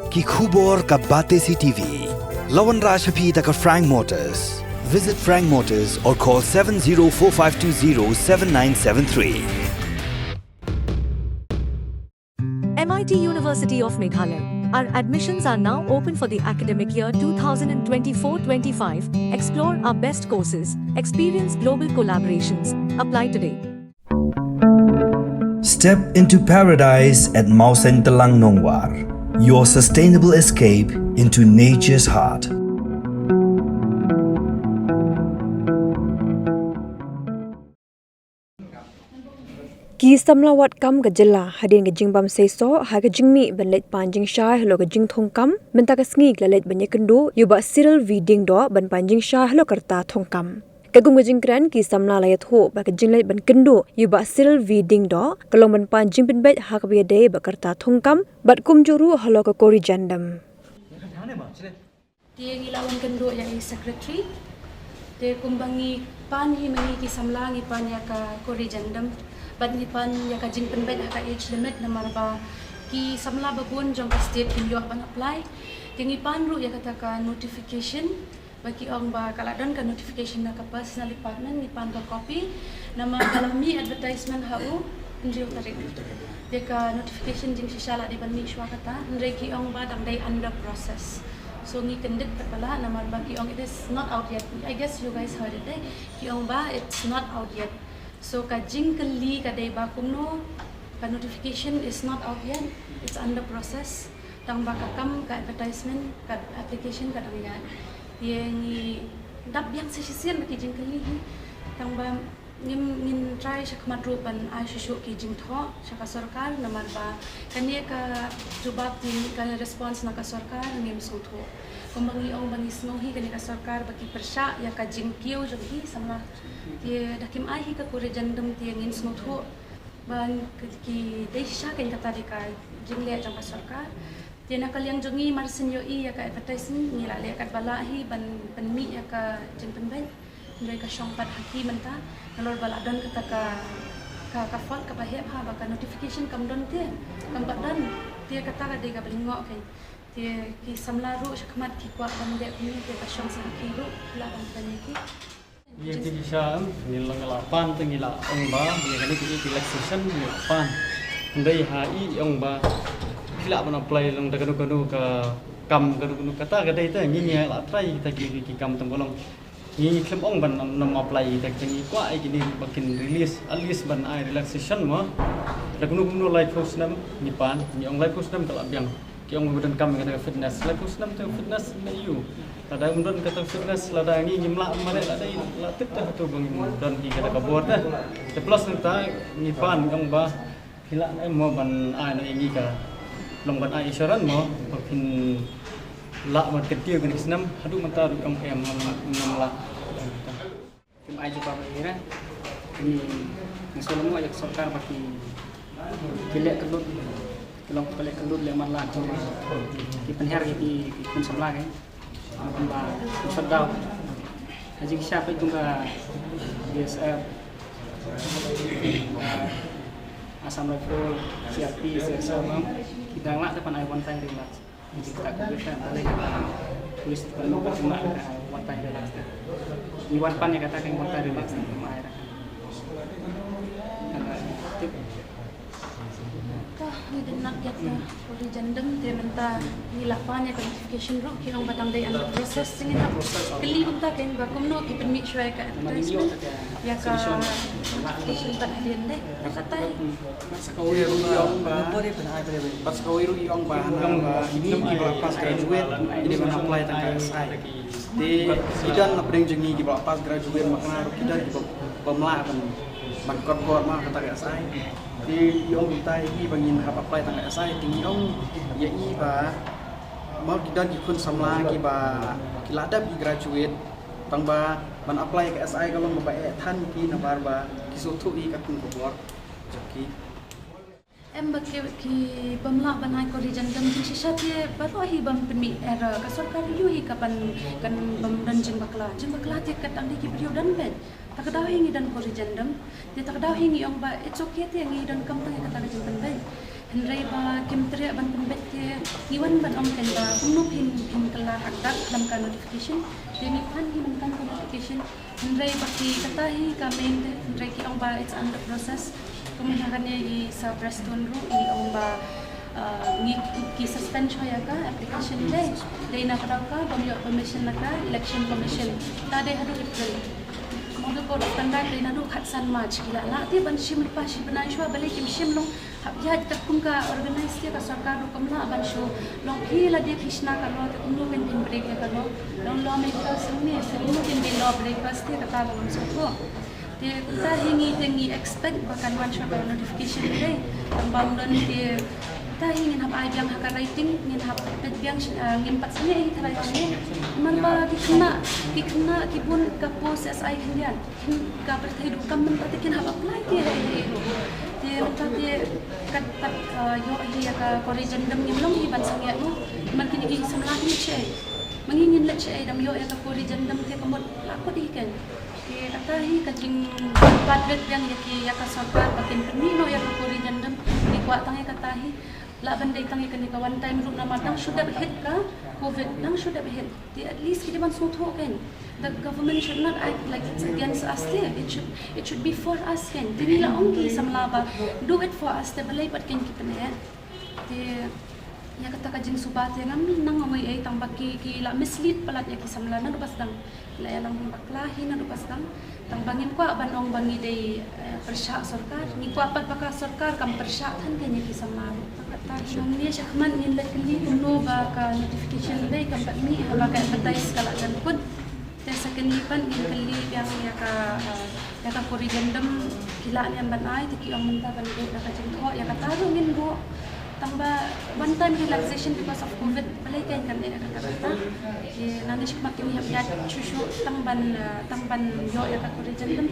Ki khubor ka bate CTV. Lawan Rashaphi taka Frank Motors. Visit Frank Motors or call 7045207973. MIT University of Meghalaya. Our admissions are now open for the academic year 2024-25. Explore our best courses, experience global collaborations. Apply today. Step into paradise at Mausen Telang Nongwar. Your sustainable escape into nature's heart. Ki samlawat kam ga jilla hadin ga jingbam seiso ha ga jingmi banlet panjing sha hlo ga jingthong kam menta ka sngi lalet banye kendu yuba Cyril Viding do ban panjing sha hlo karta thongkam kagum ga jingkran ki samla layat ho ba ga jinglet ban kendu yuba Cyril Viding do kalong ban panjing bin bet ha ka be de ba karta thongkam bat kum juru hlo ka kori jandam dia ngilawan kendu yang secretary dia kumbangi pan hi mangi ki samla ngi pan ya ka kori jandam bat ni pan ya ka jing penbet ha ka age limit na marba ki samla bagun jong ka state kin yo ban apply tingi pan ru ya kata ka notification bagi ong ba kaladon ka notification na ka personal department ni pan ka copy nama kalami advertisement hau ndio tarik de ka notification jing sisala di ban mi shwa kata ndre ki ong ba dang day under process so ni kendit kepala nama bagi ong it is not out yet. I guess you guys heard it eh ki ong ba it's not out yet. So kajing kali kadai bakumno ka notification is not out yet. It's under process. Tang bakakam ka advertisement ka application ka dangyan. Yang dap yang sesisian ki jing kali tang ba ngin try sa kamadrupan ay susu ki jing tho sa ka sarkar namar ba kaniya ka jubab din ka response na ka sarkar ngim sutho. Kumbangi ong bangis mohi kani ka sarkar baki persya ya ka jing kiyo jogi sama dia dakim ahi ka kore jandam dia ngin smutho ban ki desha kan kata dika jingle jang ka sarkar dia nakal yang jongi marsin yo I ya ka advertisement ni la le kat balahi ban penmi ya ka jing penben ndai ka shongpat haki menta nalor baladon kata ka font ka bahep ha ba ka notification kam don dia kam badan dia kata ka dika balingok kan dia ki samlaru shakmat ki kwa ban dia ni dia ka shong sa ki ru la ban ki Yang tinggi syam, nilang lapan, tinggilah ongba, yang kali kita relaxation lapan. Andai hai ongba, kita pun apply lang kanu ke kam kanu kata itu ni try kita ki kam tengkolong. Ni klem ong ban nam apply kita ni kuat ini bakin release, alis ban ai relaxation mah. Kanu live post nam ni pan, ni ong live post nam kalau biang. Ki ong budan kam kata fitness, live post nam tu fitness ni you. Ada undan kata fitness lada ni jimla mare lada la tit dah tu bang undan ki kata kabor dah plus nta ni pan ang ba hila mo ban ai ni ka long ban ai isyaran mo pakin la mat ketiu kan isnam hadu mata ang em nam la kim ai juga ni ni solong ajak sarkar baki kilek kelut kalau kilek kelut le man la ki penher ki kun samla kan Mbak Sedau, Haji siapa itu nggak DSF, Asam Rifle, CRP, CSM, kita nggak depan one time relax. Jadi kita kerjakan boleh tulis perlu cuma one time relax. Di one pan yang katakan one time relax itu air. Ni din nak get kori jandam dia minta ni lapan ya notification ro ki ong batang day under process singin na kali unta kan ba kumno ki permit shway ka advertisement ya ka notification tan hadin deh katay sa kawiru iyong ba pas kawiru iyong ba ini iba pas graduate ini man apply ta ka SI di sidan na pring jengi iba pas graduate makna kidan iba pemla kan man kor mah kata ka SI di iyong tay i bangin hap apply ta ka SI tingi ong ya i ba mau kidan ikun samla ki ba kiladap i graduate tang ba man apply ka SI kalau mabae than ki na barba kisutu i katun ko bor jaki em bakki ki bamla banai ko di jandam ki shisha baru hi bam permit era ka sarkar yu hi ka ban kan bam dan jing bakla ti kat ang di ki video dan ben takdaw hingi dan ko di jandam dia takdaw hingi ong ba it's okay ti ngi dan kam tang kata jing ben Henry ba kim teriak ban pembet ke iwan ban om kan ba kunup hin kelar agak dalam ka notification demi pan hin kan notification Henry ba ki katahi kami Henry ki ong ba it's under process kemudian i sa Preston ru i ong ba ki suspend choya ka application day na ka bang yo permission na ka election commission tade hadu April model code of conduct day na do khatsan March kila la ti ban shim pa shi banai shwa balik kim shim long ya takum ka organize dia ka sarkar kam la ban shu long hila dia krishna ka lo te unu pen pin break ka lo long lo me ka sune sunu tin bin lo break ka sti ka ta lo so ko te ta hingi expect bakan wan shwa ka notification day tambang don dia ta hingin hab ai biang haka rating ngin hab pet biang ngim pat sini ai tara ni man ba kikna kibun ka proses ai kindian ka berthidu kam man patikin hab apply dia dia dia kat yo hi ka corrigen dam ngim long hi ban sangya no man kini gi samlah ni che mangingin la che dam yo ka corrigen dam te kamot lakot hi kan ke kata hi kajing padret yang ya ka sarkar bakin permino ya ka corrigen dam di kuat tangi kata hi la bandai tangi kan ka one time room na matang should have hit ka covid nang should have hit at least kita ban sutho kan the government should not act like it's against us there it should be for us kan tinila ongki samlaba do it for us te balai pat kan kita ne te ya kata kajing subate ngam nang ngamai ai tang baki ki la mislead palat ya ki samla na pas dang la ya lang baklahi na pas dang tang bangin ko banong bangi dei persya sarkar ni ko apat baka sarkar kam persya than kan ya ki samla Nang niya siya kaman nila kini kuno ba ka notification day kam pat mi hala ka advertise kala dan pud te sa kanipan in kali yang ya ka corrigendum kila ni ang banay tiki ang munta ban ko ka jingko ya ka tarungin go tamba one time relaxation because of covid balay kan kan ya ka kata nang siya makini hab ya chuchu tangban yo ya ka corrigendum